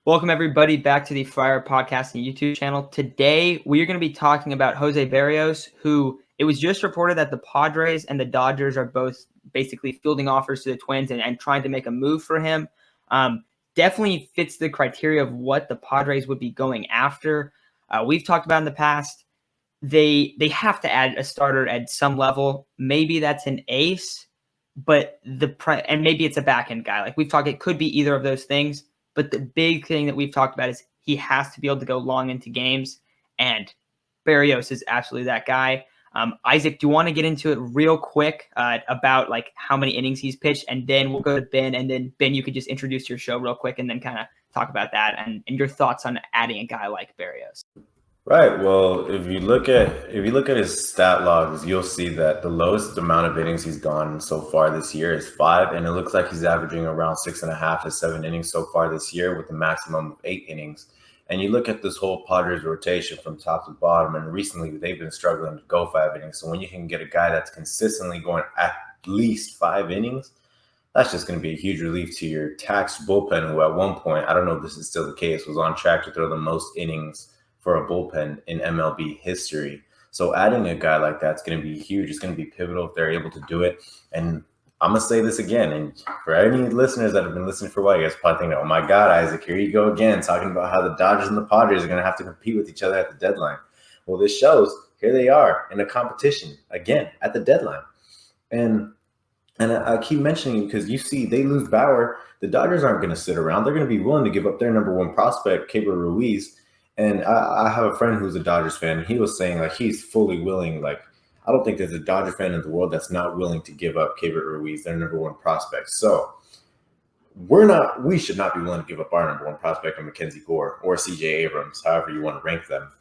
Welcome, everybody, back to the Friar Podcast and YouTube channel. Today, we are going to be talking about Jose Berrios, who it was just reported that the Padres and the Dodgers are both basically fielding offers to the Twins and trying to make a move for him. Definitely fits the criteria of what the Padres would be going after. We've talked about in the past, they have to add a starter at some level. Maybe that's an ace, but and maybe it's a back-end guy. Like we've talked, it could be either of those things. But the big thing that we've talked about is he has to be able to go long into games, and Berrios is absolutely that guy. Isaac, do you want to get into it real quick about like how many innings he's pitched, and then we'll go to Ben, and then Ben, you could just introduce your show real quick, and then kind of talk about that and your thoughts on adding a guy like Berrios. Right. Well, if you look at his stat logs, you'll see that the lowest amount of innings he's gone so far this year is 5, and it looks like he's averaging around 6.5 to 7 innings so far this year, with a maximum of 8 innings. And you look at this whole Padres rotation from top to bottom, and recently they've been struggling to go 5 innings. So when you can get a guy that's consistently going at least 5 innings, that's just going to be a huge relief to your taxed bullpen, who at one point, I don't know if this is still the case, was on track to throw the most innings for a bullpen in MLB history. So adding a guy like that's going to be huge. It's going to be pivotal if they're able to do it. And I'm going to say this again, and for any listeners that have been listening for a while, you guys probably think, oh my God, Isaac, here you go again, talking about how the Dodgers and the Padres are going to have to compete with each other at the deadline. Well, this shows here they are in a competition again at the deadline. And I keep mentioning it because you see they lose Bauer. The Dodgers aren't going to sit around. They're going to be willing to give up their number one prospect, Keibert Ruiz. And I have a friend who's a Dodgers fan, and he was saying, like, he's fully willing. Like, I don't think there's a Dodger fan in the world that's not willing to give up Keibert Ruiz, their number one prospect. So we should not be willing to give up our number one prospect on Mackenzie Gore or CJ Abrams, however you want to rank them.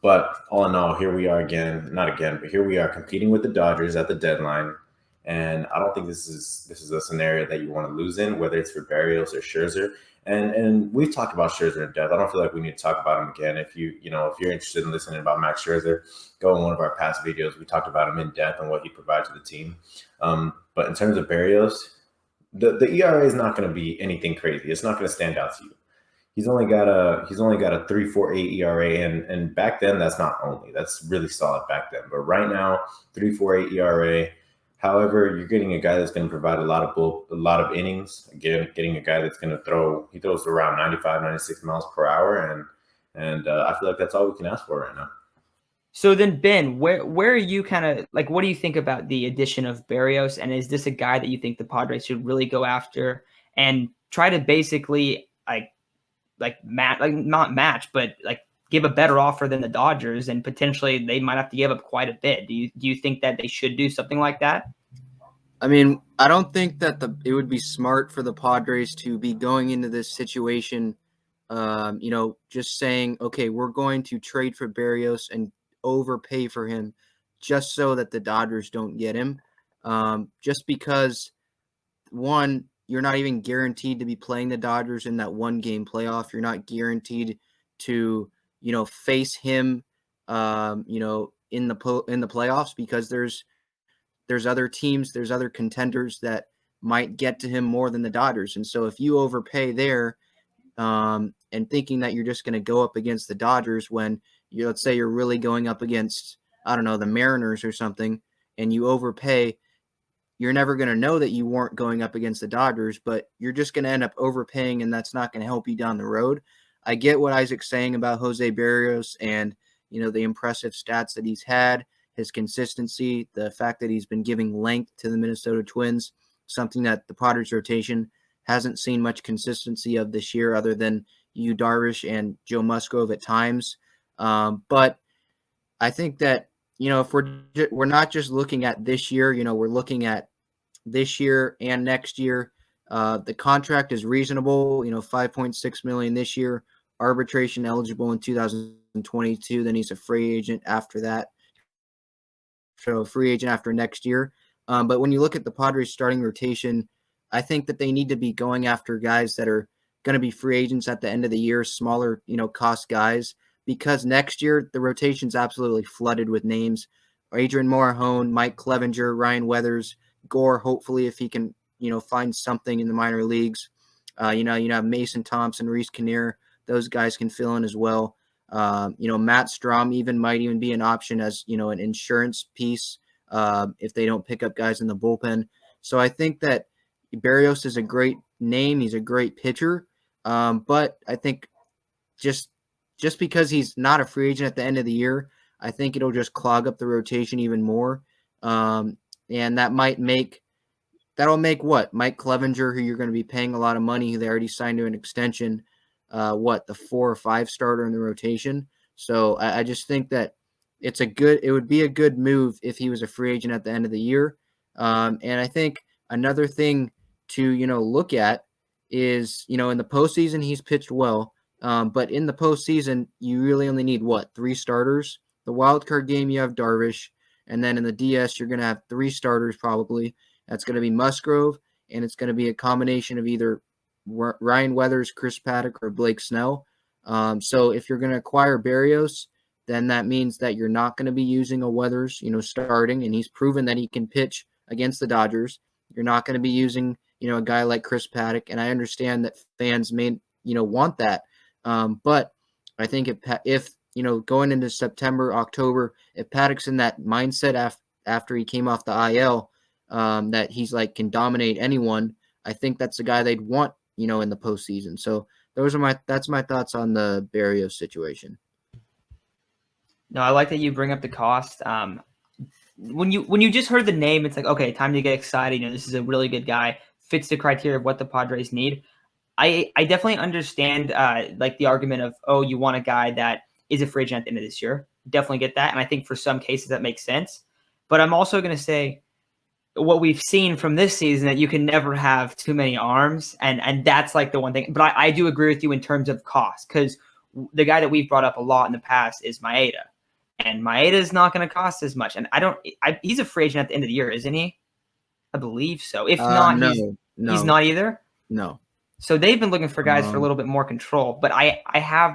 But all in all, here we are again, not again, but here we are competing with the Dodgers at the deadline. And I don't think this is a scenario that you want to lose in, whether it's for Berrios or Scherzer. And we've talked about Scherzer in depth. I don't feel like we need to talk about him again. If you're interested in listening about Max Scherzer, go in one of our past videos. We talked about him in depth and what he provides to the team. But in terms of Berrios, the ERA is not going to be anything crazy. It's not going to stand out to you. He's only got a 3.48 ERA, and back then that's really solid back then. But right now, 3.48 ERA. However, you're getting a guy that's going to provide a lot of innings. Again, getting a guy that's going to he throws around 95, 96 miles per hour, and I feel like that's all we can ask for right now. So then, Ben, where are you kind of like? What do you think about the addition of Berrios? And is this a guy that you think the Padres should really go after and try to basically not match, but like give a better offer than the Dodgers, and potentially they might have to give up quite a bit. Do you think that they should do something like that? I mean, I don't think that it would be smart for the Padres to be going into this situation, just saying, okay, we're going to trade for Berrios and overpay for him just so that the Dodgers don't get him. Just because, one, you're not even guaranteed to be playing the Dodgers in that one-game playoff. You're not guaranteed to face him, in the playoffs, because there's other teams, there's other contenders that might get to him more than the Dodgers. And so if you overpay there, and thinking that you're just going to go up against the Dodgers when let's say you're really going up against, I don't know, the Mariners or something, and you overpay, you're never going to know that you weren't going up against the Dodgers, but you're just going to end up overpaying, and that's not going to help you down the road. I get what Isaac's saying about Jose Berrios and, the impressive stats that he's had, his consistency, the fact that he's been giving length to the Minnesota Twins, something that the Padres rotation hasn't seen much consistency of this year other than Yu Darvish and Joe Musgrove at times. But I think that, if we're not just looking at this year, we're looking at this year and next year. The contract is reasonable, $5.6 million this year, arbitration eligible in 2022. Then he's a free agent after that. So free agent after next year. But when you look at the Padres starting rotation, I think that they need to be going after guys that are going to be free agents at the end of the year, smaller, cost guys, because next year the rotation's absolutely flooded with names. Adrian Morejon, Mike Clevenger, Ryan Weathers, Gore, hopefully if he can, find something in the minor leagues. You have Mason Thompson, Reese Kinnear. Those guys can fill in as well. Matt Strom might even be an option as, an insurance piece if they don't pick up guys in the bullpen. So I think that Berrios is a great name. He's a great pitcher. But I think just because he's not a free agent at the end of the year, I think it'll just clog up the rotation even more. And that'll make what? Mike Clevenger, who you're going to be paying a lot of money, who they already signed to an extension, the 4 or 5 starter in the rotation. So I just think that it would be a good move if he was a free agent at the end of the year. And I think another thing to, look at is, in the postseason, he's pitched well. But in the postseason, you really only need 3 starters. The wild card game, you have Darvish. And then in the DS, you're going to have 3 starters probably. That's going to be Musgrove, and it's going to be a combination of either Ryan Weathers, Chris Paddock, or Blake Snell. So if you're going to acquire Berrios, then that means that you're not going to be using a Weathers, starting, and he's proven that he can pitch against the Dodgers. You're not going to be using, a guy like Chris Paddock, and I understand that fans may, want that. But I think if going into September, October, if Paddock's in that mindset after he came off the IL, that he's can dominate anyone, I think that's the guy they'd want, in the postseason. So that's my thoughts on the Berrios situation. No, I like that you bring up the cost. When you just heard the name, it's okay, time to get excited. This is a really good guy, fits the criteria of what the Padres need. I definitely understand the argument of, you want a guy that is a free agent at the end of this year. Definitely get that. And I think for some cases that makes sense. But I'm also going to say what we've seen from this season, that you can never have too many arms. And that's the one thing. But I do agree with you in terms of cost, because the guy that we've brought up a lot in the past is Maeda. And Maeda is not going to cost as much. And he's a free agent at the end of the year, isn't he? I believe so. If not, no, he's not either. No. So they've been looking for guys for a little bit more control. But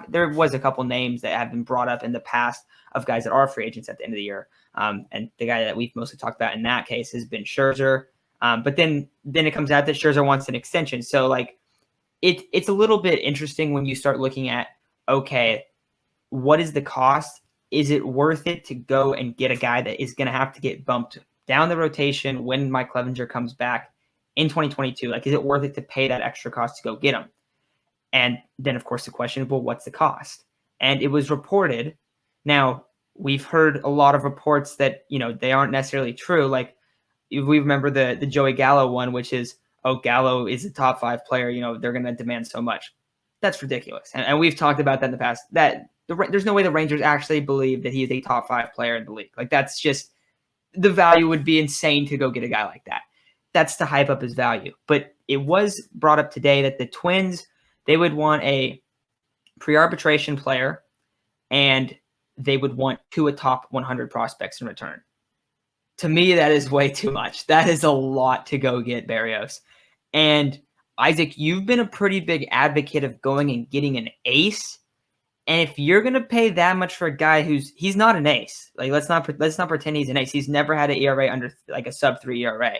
there was a couple names that have been brought up in the past of guys that are free agents at the end of the year. And the guy that we've mostly talked about in that case has been Scherzer. But then it comes out that Scherzer wants an extension. So it's a little bit interesting when you start looking at, okay, what is the cost? Is it worth it to go and get a guy that is going to have to get bumped down the rotation when Mike Clevenger comes back in 2022? Is it worth it to pay that extra cost to go get him? And then, of course, the question, well, what's the cost? And it was reported. Now, we've heard a lot of reports that, they aren't necessarily true. If we remember the Joey Gallo one, which is, Gallo is a top 5 player, they're going to demand so much. That's ridiculous. And we've talked about that in the past, that there's no way the Rangers actually believe that he is a top 5 player in the league. That's just, the value would be insane to go get a guy like that. That's to hype up his value. But it was brought up today that the Twins, they would want a pre-arbitration player, and they would want 2 top 100 prospects in return. To me, that is way too much. That is a lot to go get Berrios. And Isaac, you've been a pretty big advocate of going and getting an ace. And if you're going to pay that much for a guy he's not an ace, let's not pretend he's an ace. He's never had an ERA under a sub-3 ERA.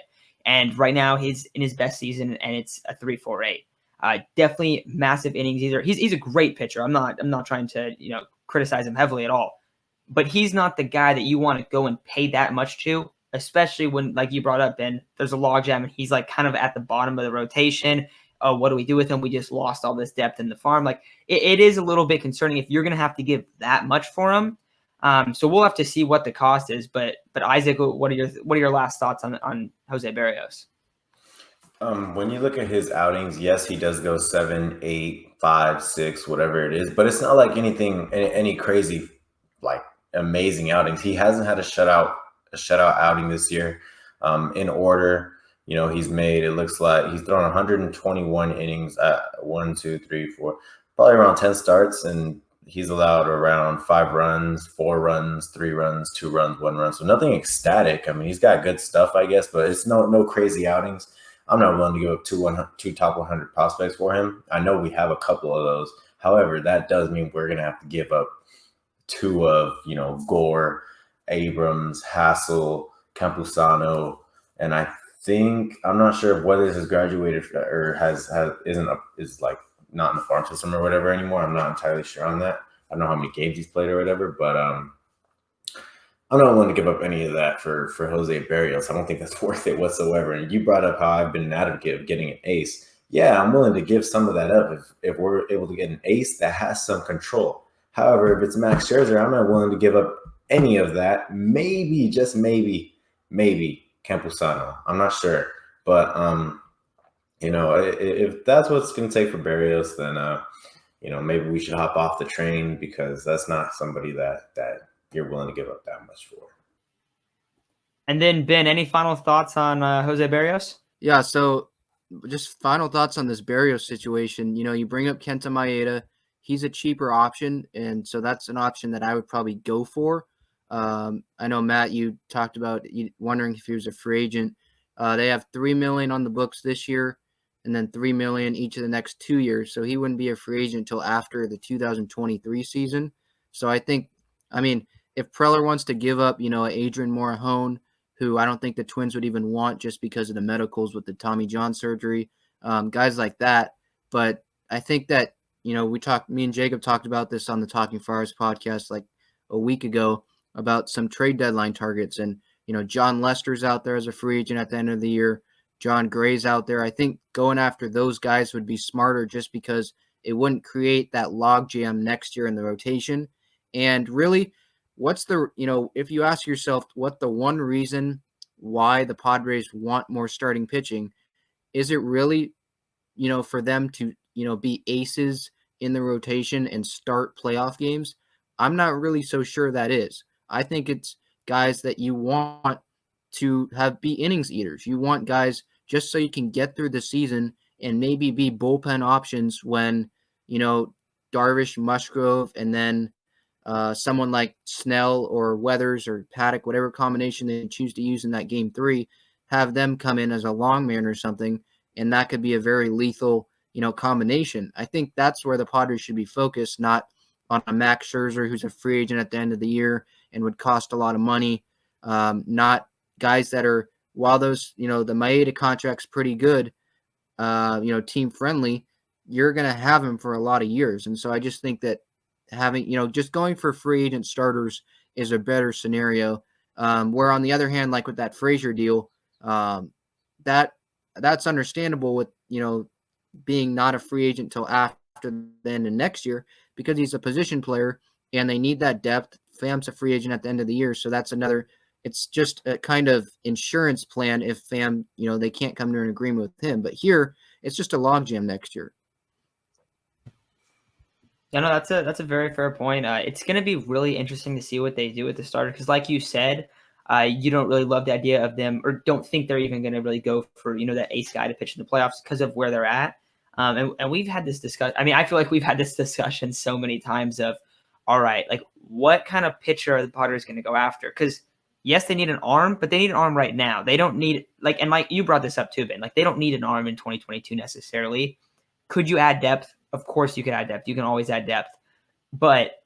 And right now he's in his best season, and it's a 3.48. Definitely massive innings. He's a great pitcher. I'm not trying to criticize him heavily at all, but he's not the guy that you want to go and pay that much to, especially when, like you brought up, Ben, there's a logjam and he's kind of at the bottom of the rotation. Oh, what do we do with him? We just lost all this depth in the farm. It is a little bit concerning if you're going to have to give that much for him. So we'll have to see what the cost is. But Isaac, what are your last thoughts on Jose Berrios? When you look at his outings, yes, he does go 7, 8, 5, 6, whatever it is, but it's not any crazy, amazing outings. He hasn't had a shutout outing this year. In order, he's made, it looks like he's thrown 121 innings at 1, 2, 3, 4, probably around 10 starts, and he's allowed around 5 runs, 4 runs, 3 runs, 2 runs, 1 run. So nothing ecstatic. I mean, he's got good stuff, I guess, but it's no crazy outings. I'm not willing to give up 2 top 100 prospects for him. I know we have a couple of those. However, that does mean we're going to have to give up 2 of, Gore, Abrams, Hassel, Campusano, and I think I'm not sure whether this has graduated or is like not in the farm system or whatever anymore. I'm not entirely sure on that. I don't know how many games he's played or whatever, but I'm not willing to give up any of that for Jose Berrios. I don't think that's worth it whatsoever. And you brought up how I've been an advocate of getting an ace. Yeah, I'm willing to give some of that up if we're able to get an ace that has some control. However, if it's Max Scherzer, I'm not willing to give up any of that. Maybe, just maybe Campusano. I'm not sure, but if that's what's going to take for Berrios, then maybe we should hop off the train because that's not somebody that you're willing to give up that much for. And then Ben, any final thoughts on Jose Berrios? Yeah, so just final thoughts on this Berrios situation. You bring up Kenta Maeda. He's a cheaper option, and so that's an option that I would probably go for. I know, Matt, you talked about wondering if he was a free agent. They have $3 million on the books this year and then $3 million each of the next 2 years. So he wouldn't be a free agent until after the 2023 season. So if Preller wants to give up, Adrian Morejon, who I don't think the Twins would even want just because of the medicals with the Tommy John surgery, guys like that. But I think that, me and Jacob talked about this on the Talking Friars podcast like a week ago about some trade deadline targets. And, John Lester's out there as a free agent at the end of the year. John Gray's out there. I think going after those guys would be smarter just because it wouldn't create that logjam next year in the rotation. And really, what's if you ask yourself what the one reason why the Padres want more starting pitching, is it really, for them to, be aces in the rotation and start playoff games? I'm not really so sure that is. I think it's guys that you want to be innings eaters. You want guys just so you can get through the season and maybe be bullpen options when, Darvish, Musgrove, and then someone like Snell or Weathers or Paddock, whatever combination they choose to use in that game 3, have them come in as a long man or something, and that could be a very lethal, combination. I think that's where the Padres should be focused, not on a Max Scherzer who's a free agent at the end of the year and would cost a lot of money. Not guys that are, while those, the Maeda contract's pretty good, team friendly, you're going to have him for a lot of years. And so I just think that having, just going for free agent starters is a better scenario. Where on the other hand, like with that Frazier deal, that's understandable with, being not a free agent till after the end of next year because he's a position player and they need that depth. Pham's a free agent at the end of the year. So that's it's just a kind of insurance plan if Pham, they can't come to an agreement with him. But here, it's just a logjam next year. Yeah, no, that's a very fair point. It's going to be really interesting to see what they do with the starter because, like you said, you don't really love the idea of them or don't think they're even going to really go for, that ace guy to pitch in the playoffs because of where they're at. And we've had this discussion. I mean, I feel like we've had this discussion so many times of, all right, like what kind of pitcher are the Padres going to go after? Because yes, they need an arm, but they need an arm right now. They don't need and like you brought this up too, Ben, like they don't need an arm in 2022 necessarily. Could you add depth? Of course you could add depth. You can always add depth, but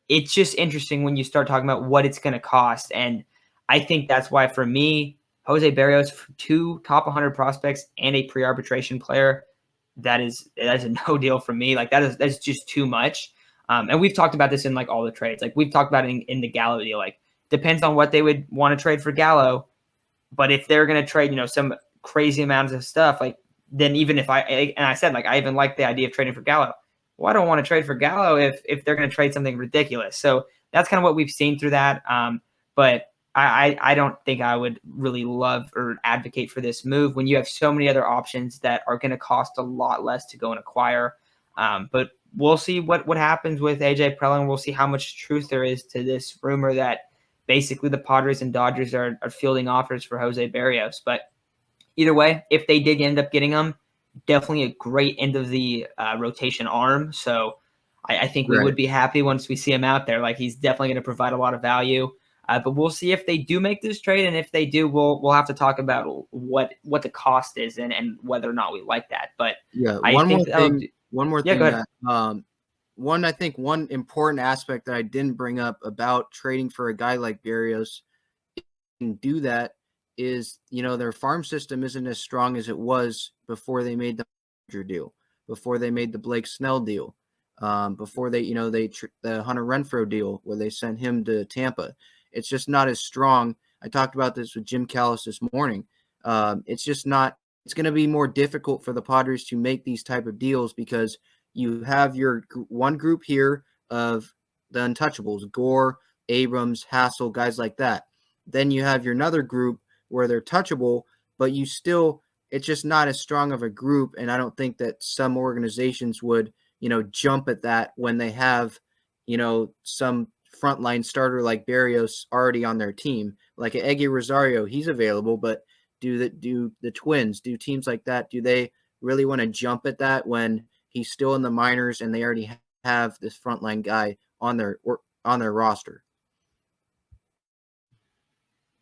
it's just interesting when you start talking about what it's going to cost. And I think that's why for me, Jose Berrios, 2 top 100 prospects and a pre-arbitration player, that is a no deal for me. Like that's just too much. And we've talked about this in like all the trades. Like we've talked about it in the Gallo deal. Like depends on what they would want to trade for Gallo. But if they're going to trade, some crazy amounts of stuff, like then even if I said, like, I even like the idea of trading for Gallo. Well, I don't want to trade for Gallo if they're going to trade something ridiculous. So that's kind of what we've seen through that. But I don't think I would really love or advocate for this move when you have so many other options that are going to cost a lot less to go and acquire. But we'll see what happens with AJ Preller, and we'll see how much truth there is to this rumor that basically the Padres and Dodgers are fielding offers for Jose Berrios. But either way, if they did end up getting him, definitely a great end of the rotation arm. So I think we would be happy once we see him out there. Like he's definitely going to provide a lot of value. But we'll see if they do make this trade, and if they do, we'll have to talk about what the cost is and whether or not we like that. But yeah, one more thing. Go ahead. I think one important aspect that I didn't bring up about trading for a guy like Berrios, you can do that is, their farm system isn't as strong as it was before they made the deal, before they made the Blake Snell deal, before they, the Hunter Renfroe deal where they sent him to Tampa. It's just not as strong. I talked about this with Jim Callis this morning. It's just not. It's going to be more difficult for the Padres to make these type of deals because you have your one group here of the untouchables, Gore, Abrams, Hassel, guys like that. Then you have your another group where they're touchable, but it's just not as strong of a group. And I don't think that some organizations would, jump at that when they have, some frontline starter like Berrios already on their team. Like Eggy Rosario, he's available, but do the Twins, do teams like that, do they really want to jump at that when he's still in the minors and they already have this frontline guy on their roster?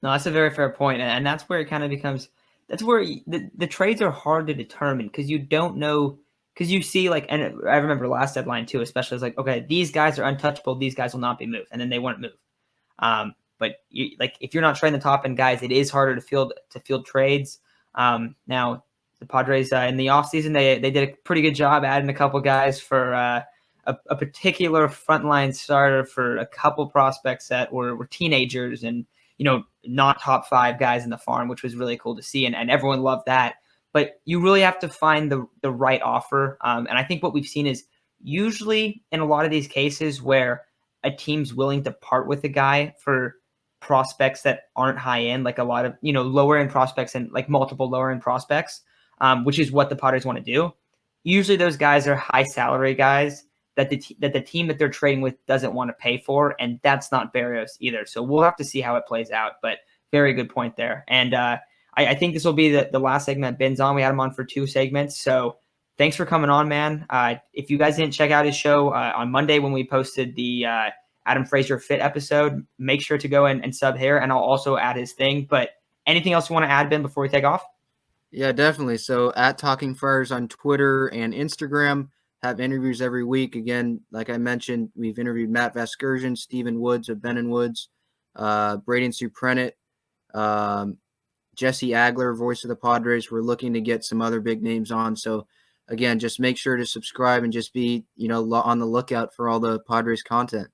No, that's a very fair point, and that's where it kind of becomes. That's where the trades are hard to determine because you don't know. Because you see, like, and I remember last deadline too, especially. It's like, okay, these guys are untouchable; these guys will not be moved, and then they wouldn't move. But if you're not trading the top end guys, it is harder to field trades. Now, the Padres in the offseason, they did a pretty good job adding a couple guys for a particular frontline starter for a couple prospects that were teenagers and not top 5 guys in the farm, which was really cool to see, and everyone loved that. But you really have to find the right offer, and I think what we've seen is usually in a lot of these cases where a team's willing to part with a guy for prospects that aren't high end, like a lot of lower end prospects and like multiple lower end prospects, which is what the Padres want to do. Usually those guys are high salary guys that the team that they're trading with doesn't want to pay for, and that's not Berrios either. So we'll have to see how it plays out, but very good point there. And I think this will be the last segment Ben's on. We had him on for 2 segments, so thanks for coming on, man. If you guys didn't check out his show on Monday when we posted the Adam Frazier Fit episode, make sure to go and sub here, and I'll also add his thing. But anything else you want to add, Ben, before we take off? Yeah, definitely. So at Talking Friars on Twitter and Instagram, have interviews every week. Again, like I mentioned, we've interviewed Matt Vasgersian, Stephen Woods of Ben & Woods, Braden Suprenant, Jesse Agler, voice of the Padres. We're looking to get some other big names on. So again, just make sure to subscribe and just be, on the lookout for all the Padres content.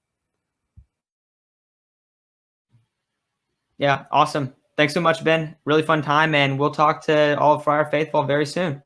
Yeah, awesome. Thanks so much, Ben. Really fun time, and we'll talk to all of Friar Faithful very soon.